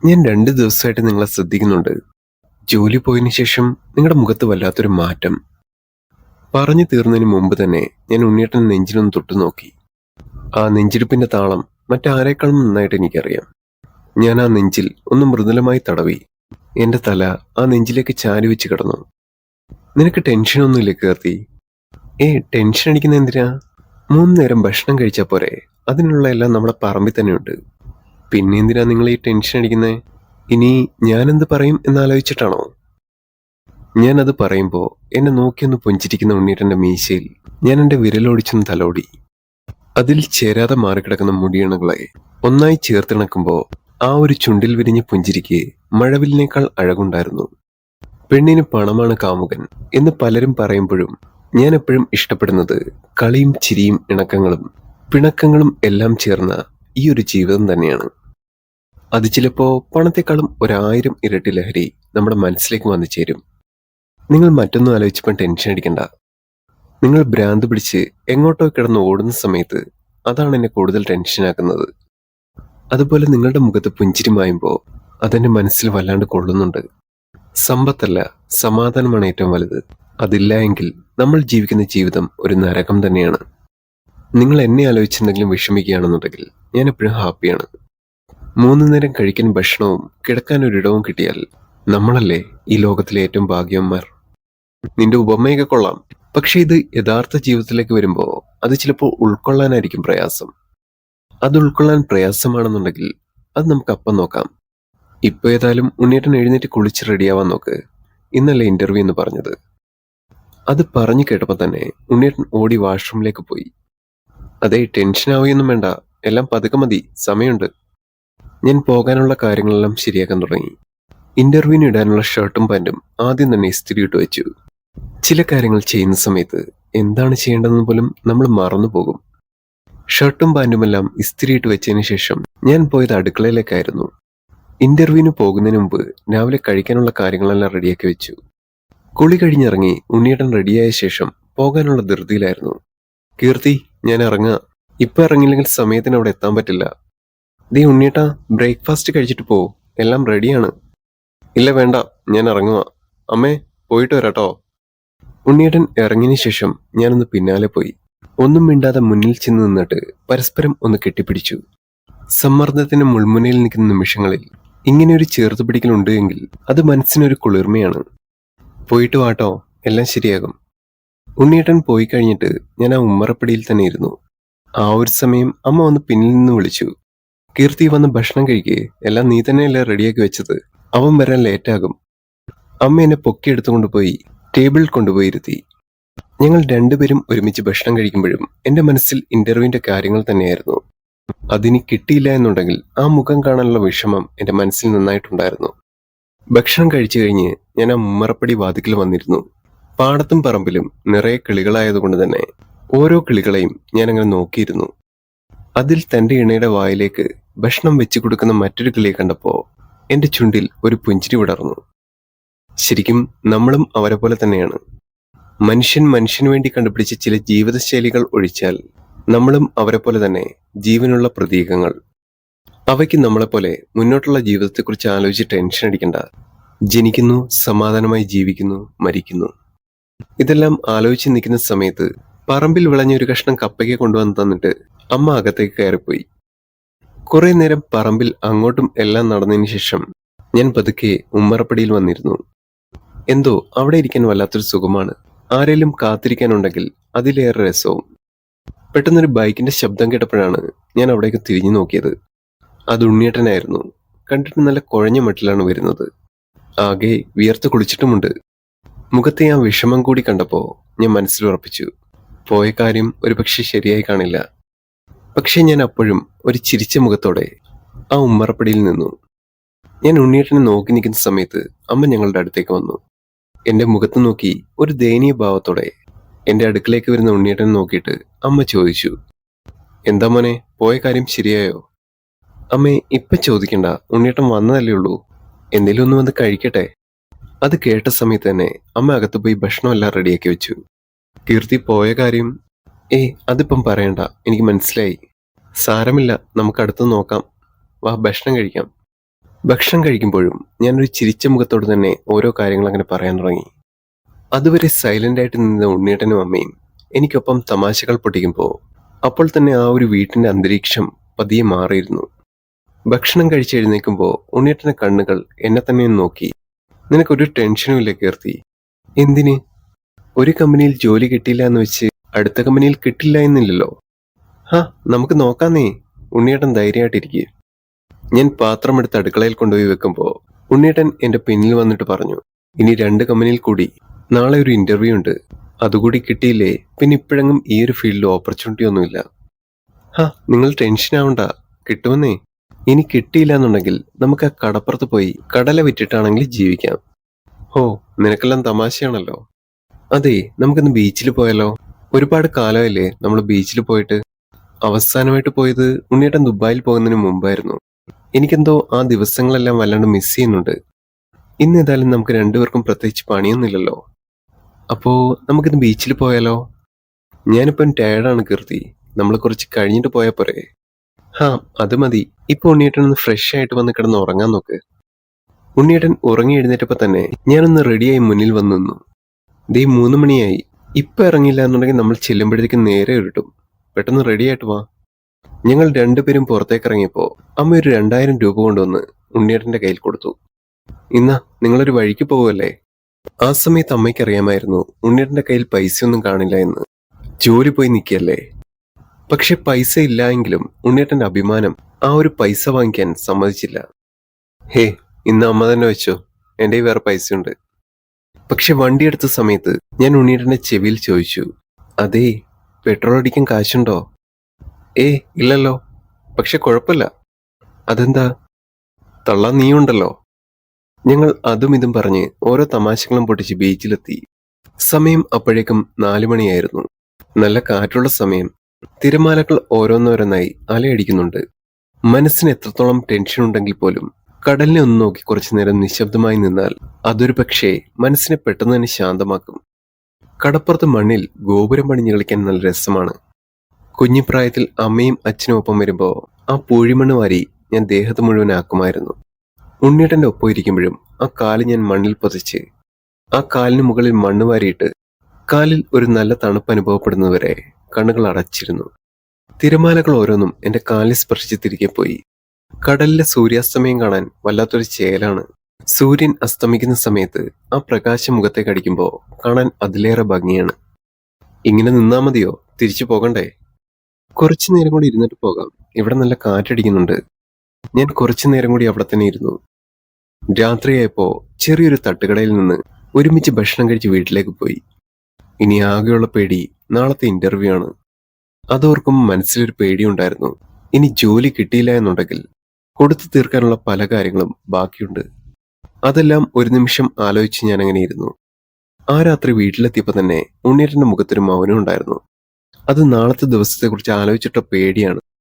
ഞാൻ 2 ദിവസമായിട്ട് നിങ്ങളെ ശ്രദ്ധിക്കുന്നുണ്ട്. ജോലി പോയതിനു ശേഷം നിങ്ങളുടെ മുഖത്ത് വല്ലാത്തൊരു മാറ്റം. പറഞ്ഞു തീർന്നതിന് മുമ്പ് തന്നെ ഞാൻ ഉണ്ണിയേട്ടൻ നെഞ്ചിലൊന്ന് തൊട്ടു നോക്കി. ആ നെഞ്ചിടിപ്പിന്റെ താളം മറ്റാരേക്കാളും നന്നായിട്ട് എനിക്കറിയാം. ഞാൻ ആ നെഞ്ചിൽ ഒന്ന് മൃദുലമായി തടവി. എന്റെ തല ആ നെഞ്ചിലേക്ക് ചാരി വെച്ച് കിടന്നു. നിനക്ക് ടെൻഷനൊന്നുമില്ലേ കീർത്തി? ടെൻഷൻ അടിക്കുന്ന എന്തിനാ? 3 നേരം ഭക്ഷണം കഴിച്ചാ പോരെ? അതിനുള്ള എല്ലാം നമ്മുടെ പറമ്പിൽ തന്നെയുണ്ട്. പിന്നെ എന്തിനാ നിങ്ങൾ ഈ ടെൻഷൻ അടിക്കുന്നേ? ഇനി ഞാനെന്ത് പറയും എന്നാലോചിച്ചിട്ടാണോ? ഞാൻ അത് പറയുമ്പോ എന്നെ നോക്കിയൊന്ന് പുഞ്ചിരിക്കുന്ന ഉണ്ണീട്ടന്റെ മീശയിൽ ഞാൻ എന്റെ വിരലോടിച്ചൊന്ന് തലോടി. അതിൽ ചേരാതെ മാറിക്കിടക്കുന്ന മുടിയണകളെ ഒന്നായി ചേർത്തിണക്കുമ്പോ ആ ഒരു ചുണ്ടിൽ വിരിഞ്ഞ പുഞ്ചിരിക്ക് മഴവില്ലിനേക്കാൾ അഴകുണ്ടായിരുന്നു. പെണ്ണിന് പണമാണ് കാമുകൻ എന്ന് പലരും പറയുമ്പോഴും ഞാൻ എപ്പോഴും ഇഷ്ടപ്പെടുന്നത് കളിയും ചിരിയും ഇണക്കങ്ങളും പിണക്കങ്ങളും എല്ലാം ചേർന്ന ഈ ഒരു ജീവിതം തന്നെയാണ്. അത് ചിലപ്പോ പണത്തെക്കാളും 1000 ഇരട്ടി ലഹരി നമ്മുടെ മനസ്സിലേക്ക് വന്നു ചേരും. നിങ്ങൾ മറ്റൊന്നും ആലോചിച്ചപ്പോൾ ടെൻഷൻ അടിക്കണ്ട. നിങ്ങൾ ഭ്രാന്ത് പിടിച്ച് എങ്ങോട്ടോ കിടന്ന് ഓടുന്ന സമയത്ത് അതാണ് എന്നെ കൂടുതൽ ടെൻഷനാക്കുന്നത്. അതുപോലെ നിങ്ങളുടെ മുഖത്ത് പുഞ്ചിരി മായുമ്പോ അതെന്റെ മനസ്സിൽ വല്ലാണ്ട് കൊള്ളുന്നുണ്ട്. സമ്പത്തല്ല, സമാധാനമാണ് ഏറ്റവും വലുത്. അതില്ല എങ്കിൽ നമ്മൾ ജീവിക്കുന്ന ജീവിതം ഒരു നരകം തന്നെയാണ്. നിങ്ങൾ എന്നെ ആലോചിച്ചെന്തെങ്കിലും വിഷമിക്കുകയാണെന്നുണ്ടെങ്കിൽ ഞാൻ എപ്പോഴും ഹാപ്പിയാണ്. 3 നേരം കഴിക്കാൻ ഭക്ഷണവും കിടക്കാൻ ഒരിടവും കിട്ടിയാൽ നമ്മളല്ലേ ഈ ലോകത്തിലെ ഏറ്റവും ഭാഗ്യവന്മാർ. നിന്റെ ഉപമയൊക്കെ കൊള്ളാം, പക്ഷെ ഇത് യഥാർത്ഥ ജീവിതത്തിലേക്ക് വരുമ്പോ അത് ചിലപ്പോൾ ഉൾക്കൊള്ളാനായിരിക്കും പ്രയാസം. അത് ഉൾക്കൊള്ളാൻ പ്രയാസമാണെന്നുണ്ടെങ്കിൽ അത് നമുക്ക് അപ്പം നോക്കാം. ഇപ്പൊ ഏതായാലും ഉണ്ണിയേട്ടൻ എഴുന്നേറ്റ് കുളിച്ച് റെഡിയാവാൻ നോക്ക്. ഇന്നല്ലേ ഇന്റർവ്യൂ എന്ന് പറഞ്ഞത്. അത് പറഞ്ഞു കേട്ടപ്പോ തന്നെ ഉണ്ണിയേട്ടൻ ഓടി വാഷ്റൂമിലേക്ക് പോയി. അതെ, ടെൻഷൻ ആവുകയൊന്നും വേണ്ട, എല്ലാം പതുക്കെ മതി, സമയമുണ്ട്. ഞാൻ പോകാനുള്ള കാര്യങ്ങളെല്ലാം ശരിയാക്കാൻ തുടങ്ങി. ഇന്റർവ്യൂവിന് ഇടാനുള്ള ഷർട്ടും പാൻറ്റും ആദ്യം തന്നെ ഇസ്തിരി ഇട്ട് വെച്ചു. ചില കാര്യങ്ങൾ ചെയ്യുന്ന സമയത്ത് എന്താണ് ചെയ്യേണ്ടതെന്ന് പോലും നമ്മൾ മറന്നു പോകും. ഷർട്ടും പാൻറ്റുമെല്ലാം ഇസ്തിരിയിട്ട് വെച്ചതിന് ശേഷം ഞാൻ പോയത് അടുക്കളയിലേക്കായിരുന്നു. ഇന്റർവ്യൂവിന് പോകുന്നതിന് മുമ്പ് രാവിലെ കഴിക്കാനുള്ള കാര്യങ്ങളെല്ലാം റെഡിയാക്കി വെച്ചു. കുളി കഴിഞ്ഞിറങ്ങി ഉണ്ണിയേട്ടൻ റെഡിയായ ശേഷം പോകാനുള്ള ധൃതിയിലായിരുന്നു. കീർത്തി, ഞാൻ ഇറങ്ങുക. ഇപ്പൊ ഇറങ്ങിയില്ലെങ്കിൽ സമയത്തിന് അവിടെ എത്താൻ പറ്റില്ല. ദേ ഉണ്ണിയേട്ടാ, ബ്രേക്ക്ഫാസ്റ്റ് കഴിച്ചിട്ട് പോ, എല്ലാം റെഡിയാണ്. ഇല്ല വേണ്ട, ഞാൻ ഇറങ്ങുക. അമ്മേ, പോയിട്ട് വരാട്ടോ. ഉണ്ണിയേട്ടൻ ഇറങ്ങിയതിനു ശേഷം ഞാനൊന്ന് പിന്നാലെ പോയി. ഒന്നും മിണ്ടാതെ മുന്നിൽ ചെന്ന് നിന്നിട്ട് പരസ്പരം ഒന്ന് കെട്ടിപ്പിടിച്ചു. സമ്മർദ്ദത്തിന് മുൾമുനയിൽ നിൽക്കുന്ന നിമിഷങ്ങളിൽ ഇങ്ങനെയൊരു ചേർത്ത് പിടിക്കലുണ്ട് എങ്കിൽ അത് മനസ്സിനൊരു കുളിർമയാണ്. പോയിട്ട് വാട്ടോ, എല്ലാം ശരിയാകും. ഉണ്ണിയേട്ടൻ പോയി കഴിഞ്ഞിട്ട് ഞാൻ ആ ഉമ്മറപ്പടിയിൽ തന്നെ ഇരുന്നു. ആ ഒരു സമയം അമ്മ വന്ന് പിന്നിൽ നിന്ന് വിളിച്ചു. കീർത്തി, വന്ന് ഭക്ഷണം കഴിക്കേ, എല്ലാം നീ തന്നെയല്ലേ റെഡിയാക്കി വെച്ചത്, അവൻ വരാൻ ലേറ്റാകും. അമ്മ എന്നെ പൊക്കിയെടുത്തുകൊണ്ടുപോയി ടേബിളിൽ കൊണ്ടുപോയി ഇരുത്തി. ഞങ്ങൾ 2 പേരും ഒരുമിച്ച് ഭക്ഷണം കഴിക്കുമ്പോഴും എന്റെ മനസ്സിൽ ഇന്റർവ്യൂവിന്റെ കാര്യങ്ങൾ തന്നെയായിരുന്നു. അതിനി കിട്ടിയില്ല എന്നുണ്ടെങ്കിൽ ആ മുഖം കാണാനുള്ള വിഷമം എന്റെ മനസ്സിൽ നന്നായിട്ടുണ്ടായിരുന്നു. ഭക്ഷണം കഴിച്ചു കഴിഞ്ഞ് ഞാൻ ആ ഉമ്മറപ്പടി വാതിക്കൽ വന്നിരുന്നു. പാടത്തും പറമ്പിലും നിറയെ കിളികളായതുകൊണ്ട് തന്നെ ഓരോ കിളികളെയും ഞാൻ അങ്ങനെ നോക്കിയിരുന്നു. അതിൽ തന്റെ ഇണയുടെ വായിലേക്ക് ഭക്ഷണം വെച്ചു കൊടുക്കുന്ന മറ്റൊരു കിളിയെ കണ്ടപ്പോ എന്റെ ചുണ്ടിൽ ഒരു പുഞ്ചിരി വിടർന്നു. ശരിക്കും നമ്മളും അവരെ പോലെ തന്നെയാണ്. മനുഷ്യൻ മനുഷ്യന് വേണ്ടി കണ്ടുപിടിച്ച ചില ജീവിതശൈലികൾ ഒഴിച്ചാൽ നമ്മളും അവരെ പോലെ തന്നെ ജീവനുള്ള പ്രതീകങ്ങൾ. അവയ്ക്ക് നമ്മളെപ്പോലെ മുന്നോട്ടുള്ള ജീവിതത്തെക്കുറിച്ച് ആലോചിച്ച് ടെൻഷൻ അടിക്കണ്ട. ജനിക്കുന്നു, സമാധാനമായി ജീവിക്കുന്നു, മരിക്കുന്നു. ഇതെല്ലാം ആലോചിച്ച് നിൽക്കുന്ന സമയത്ത് പറമ്പിൽ വിളഞ്ഞ ഒരു കഷ്ണം കപ്പയ്ക്ക് കൊണ്ടുവന്ന് തന്നിട്ട് അമ്മ അകത്തേക്ക് കയറിപ്പോയി. കുറെ നേരം പറമ്പിൽ അങ്ങോട്ടും എല്ലാം നടന്നതിന് ശേഷം ഞാൻ പതുക്കെ ഉമ്മറപ്പടിയിൽ വന്നിരുന്നു. എന്തോ അവിടെ ഇരിക്കാൻ വല്ലാത്തൊരു സുഖമാണ്. ആരെങ്കിലും കാത്തിരിക്കാനുണ്ടെങ്കിൽ അതിലേറെ രസവും. പെട്ടെന്നൊരു ബൈക്കിന്റെ ശബ്ദം കേട്ടപ്പോഴാണ് ഞാൻ അവിടേക്ക് തിരിഞ്ഞു നോക്കിയത്. അത് ഉണ്ണിയേട്ടനായിരുന്നു. കണ്ടിട്ട് നല്ല കുഴഞ്ഞ മട്ടിലാണ് വരുന്നത്. ആകെ വിയർത്ത് കുളിച്ചിട്ടുമുണ്ട്. മുഖത്തെ ആ വിഷമം കൂടി കണ്ടപ്പോ ഞാൻ മനസ്സിലുറപ്പിച്ചു, പോയ കാര്യം ഒരുപക്ഷെ ശരിയായി കാണില്ല. പക്ഷെ ഞാൻ അപ്പോഴും ഒരു ചിരിച്ച മുഖത്തോടെ ആ ഉമ്മറപ്പടിയിൽ നിന്നു. ഞാൻ ഉണ്ണിയേട്ടനെ നോക്കി നിൽക്കുന്ന സമയത്ത് അമ്മ ഞങ്ങളുടെ അടുത്തേക്ക് വന്നു. എന്റെ മുഖത്ത് നോക്കി ഒരു ദയനീയ ഭാവത്തോടെ എന്റെ അടുക്കിലേക്ക് വരുന്ന ഉണ്ണിയേട്ടനെ നോക്കിയിട്ട് അമ്മ ചോദിച്ചു, എന്താ മോനെ, പോയ കാര്യം ശരിയായോ? അമ്മേ, ഇപ്പൊ ചോദിക്കണ്ട, ഉണ്ണിയേട്ടൻ വന്നതല്ലേ ഉള്ളൂ, എന്തേലും ഒന്ന് വന്ന് കഴിക്കട്ടെ. അത് കേട്ട സമയത്ത് തന്നെ അമ്മ അകത്ത് പോയി ഭക്ഷണമെല്ലാം റെഡിയാക്കി വെച്ചു. കീർത്തി, പോയ കാര്യം അതിപ്പം പറയണ്ട, എനിക്ക് മനസ്സിലായി. സാരമില്ല, നമുക്ക് അടുത്ത് നോക്കാം. വാ, ഭക്ഷണം കഴിക്കാം. ഭക്ഷണം കഴിക്കുമ്പോഴും ഞാനൊരു ചിരിച്ച മുഖത്തോട് തന്നെ ഓരോ കാര്യങ്ങൾ അങ്ങനെ പറയാൻ തുടങ്ങി. അതുവരെ സൈലന്റ് ആയിട്ട് നിന്ന ഉണ്ണിയേട്ടനും അമ്മയും എനിക്കൊപ്പം തമാശകൾ പൊട്ടിക്കുമ്പോൾ അപ്പോൾ തന്നെ ആ ഒരു വീട്ടിന്റെ അന്തരീക്ഷം പതിയെ മാറിയിരുന്നു. ഭക്ഷണം കഴിച്ചെഴുന്നേൽക്കുമ്പോൾ ഉണ്ണിയേട്ടന്റെ കണ്ണുകൾ എന്നെ തന്നെ ഒന്ന് നോക്കി. നിനക്കൊരു ടെൻഷനും ഇല്ല കീർത്തി? എന്തിന്? ഒരു കമ്പനിയിൽ ജോലി കിട്ടിയില്ല എന്ന് വെച്ച് അടുത്ത കമ്പനിയിൽ കിട്ടില്ല എന്നില്ലല്ലോ. ഹാ, നമുക്ക് നോക്കാന്നേ. ഉണ്ണിയേട്ടൻ ധൈര്യമായിട്ടിരിക്കുക. ഞാൻ പാത്രമെടുത്ത് അടുക്കളയിൽ കൊണ്ടുപോയി വെക്കുമ്പോൾ ഉണ്ണിയേട്ടൻ എന്റെ പിന്നിൽ വന്നിട്ട് പറഞ്ഞു, ഇനി 2 കമ്പനിയിൽ കൂടി നാളെ ഒരു ഇന്റർവ്യൂ ഉണ്ട്. അതുകൂടി കിട്ടിയില്ലേ പിന്നെ ഇപ്പോഴെങ്ങും ഈ ഒരു ഫീൽഡിൽ ഓപ്പർച്യൂണിറ്റി ഒന്നുമില്ല. ഹാ, നിങ്ങൾ ടെൻഷൻ ആവണ്ട, കിട്ടുമെന്നേ. ഇനി കിട്ടിയില്ല എന്നുണ്ടെങ്കിൽ നമുക്ക് ആ കടപ്പുറത്ത് പോയി കടല വിറ്റിട്ടാണെങ്കിൽ ജീവിക്കാം. ഓ, നിനക്കെല്ലാം തമാശയാണല്ലോ. അതെ, നമുക്കിന്ന് ബീച്ചിൽ പോയാലോ? ഒരുപാട് കാലമല്ലേ നമ്മൾ ബീച്ചിൽ പോയിട്ട്. അവസാനമായിട്ട് പോയത് ഉണ്ണിയേട്ടൻ ദുബായിൽ പോകുന്നതിന് മുമ്പായിരുന്നു. എനിക്കെന്തോ ആ ദിവസങ്ങളെല്ലാം വല്ലാണ്ട് മിസ് ചെയ്യുന്നുണ്ട്. ഇന്ന് ഏതായാലും നമുക്ക് രണ്ടുപേർക്കും പ്രത്യേകിച്ച് പണിയൊന്നുമില്ലല്ലോ. അപ്പോ നമുക്കിന്ന് ബീച്ചിൽ പോയാലോ? ഞാനിപ്പം ടയർഡാണ് കീർത്തി. നമ്മൾ കുറച്ച് കഴിഞ്ഞിട്ട് പോയാൽ പോരെ? ഹാ, അത് മതി. ഇപ്പൊ ഉണ്ണിയേട്ടൻ ഒന്ന് ഫ്രഷ് ആയിട്ട് വന്ന് കിടന്ന് ഉറങ്ങാൻ നോക്ക്. ഉണ്ണിയേട്ടൻ ഉറങ്ങി എഴുന്നേറ്റപ്പോ തന്നെ ഞാനൊന്ന് റെഡിയായി മുന്നിൽ വന്നു നിന്നു. ദേ 3 മണിയായി. ഇപ്പൊ ഇറങ്ങിയില്ല എന്നുണ്ടെങ്കിൽ നമ്മൾ ചെല്ലുമ്പോഴത്തേക്കും നേരെ ഇരുട്ടും. പെട്ടെന്ന് റെഡിയായിട്ട് വാ. ഞങ്ങൾ രണ്ടുപേരും പുറത്തേക്ക് ഇറങ്ങിയപ്പോ അമ്മ ഒരു 2000 രൂപ കൊണ്ടുവന്ന് ഉണ്ണിയേട്ടന്റെ കയ്യിൽ കൊടുത്തു. ഇന്നാ, നിങ്ങളൊരു വഴിക്ക് പോവുമല്ലേ? ആ സമയത്ത് അമ്മയ്ക്ക് അറിയാമായിരുന്നു ഉണ്ണിയേട്ടന്റെ കയ്യിൽ പൈസയൊന്നും കാണില്ല എന്ന്. ജോലി പോയി നിൽക്കല്ലേ. പക്ഷെ പൈസ ഇല്ല എങ്കിലും ഉണ്ണിയേട്ടന്റെ അഭിമാനം ആ ഒരു പൈസ വാങ്ങിക്കാൻ സമ്മതിച്ചില്ല. ഹേ, ഇന്ന് അമ്മ തന്നെ വെച്ചോ, എന്റെ വേറെ പൈസയുണ്ട്. പക്ഷെ വണ്ടി എടുത്ത സമയത്ത് ഞാൻ ഉണ്ണിയേട്ടന്റെ ചെവിയിൽ ചോദിച്ചു, അതേ, പെട്രോൾ അടിക്കാൻ കാശുണ്ടോ? ഏ, ഇല്ലല്ലോ. പക്ഷെ കുഴപ്പമില്ല. അതെന്താ? തള്ളാൻ നീയുണ്ടല്ലോ. ഞങ്ങൾ അതും ഇതും പറഞ്ഞ് ഓരോ തമാശകളും പൊട്ടിച്ച് ബീച്ചിലെത്തി. സമയം അപ്പോഴേക്കും 4 മണിയായിരുന്നു. നല്ല കാറ്റുള്ള സമയം. തിരമാലകൾ ഓരോന്നോരോന്നായി അലയടിക്കുന്നുണ്ട്. മനസ്സിന് എത്രത്തോളം ടെൻഷൻ ഉണ്ടെങ്കിൽ പോലും കടലിനെ ഒന്ന് നോക്കി കുറച്ചു നേരം നിശബ്ദമായി നിന്നാൽ അതൊരു പക്ഷേ മനസ്സിനെ പെട്ടെന്ന് തന്നെ ശാന്തമാക്കും. കടപ്പുറത്ത് മണ്ണിൽ ഗോപുരം പണിഞ്ഞു കളിക്കാൻ നല്ല രസമാണ്. കുഞ്ഞിപ്രായത്തിൽ അമ്മയും അച്ഛനും ഒപ്പം വരുമ്പോൾ ആ പൂഴിമണ്ണ് വാരി ഞാൻ ദേഹത്ത് മുഴുവൻ ആക്കുമായിരുന്നു. ഉണ്ണിയേട്ടന്റെ ഒപ്പം ഇരിക്കുമ്പോഴും ആ കാല് ഞാൻ മണ്ണിൽ പതിച്ച് ആ കാലിന് മുകളിൽ മണ്ണ് വാരിയിട്ട് കാലിൽ ഒരു നല്ല തണുപ്പ് അനുഭവപ്പെടുന്നതുവരെ കണ്ണുകൾ അടച്ചിരുന്നു. തിരമാലകൾ ഓരോന്നും എന്റെ കാലിൽ സ്പർശിച്ച് തിരികെ പോയി. കടലിലെ സൂര്യാസ്തമയം കാണാൻ വല്ലാത്തൊരു ചേലാണ്. സൂര്യൻ അസ്തമിക്കുന്ന സമയത്ത് ആ പ്രകാശം മുഖത്തേക്ക് അടിക്കുമ്പോൾ കാണാൻ അതിലേറെ ഭംഗിയാണ്. ഇങ്ങനെ നിന്നാ മതിയോ? തിരിച്ചു പോകണ്ടേ? കുറച്ചു നേരം കൂടി ഇരുന്നിട്ട് പോകാം. ഇവിടെ നല്ല കാറ്റടിക്കുന്നുണ്ട്. ഞാൻ കുറച്ചു നേരം കൂടി അവിടെ തന്നെ ഇരുന്നു. രാത്രിയായപ്പോ ചെറിയൊരു തട്ടുകടയിൽ നിന്ന് ഒരുമിച്ച് ഭക്ഷണം കഴിച്ച് വീട്ടിലേക്ക് പോയി. ഇനി ആകെയുള്ള പേടി നാളത്തെ ഇന്റർവ്യൂ ആണ്. അതോർക്കും മനസ്സിലൊരു പേടിയുണ്ടായിരുന്നു. ഇനി ജോലി കിട്ടിയില്ല എന്നുണ്ടെങ്കിൽ കൊടുത്തു തീർക്കാനുള്ള പല കാര്യങ്ങളും ബാക്കിയുണ്ട്. അതെല്ലാം ഒരു നിമിഷം ആലോചിച്ച് ഞാൻ അങ്ങനെ ഇരുന്നു. ആ രാത്രി വീട്ടിലെത്തിയപ്പോ തന്നെ ഉണ്ണിയേട്ടന്റെ മുഖത്തൊരു മൗനം ഉണ്ടായിരുന്നു. അത് നാളത്തെ ദിവസത്തെക്കുറിച്ച് ആലോചിച്ചിട്ട പേടിയാണ്.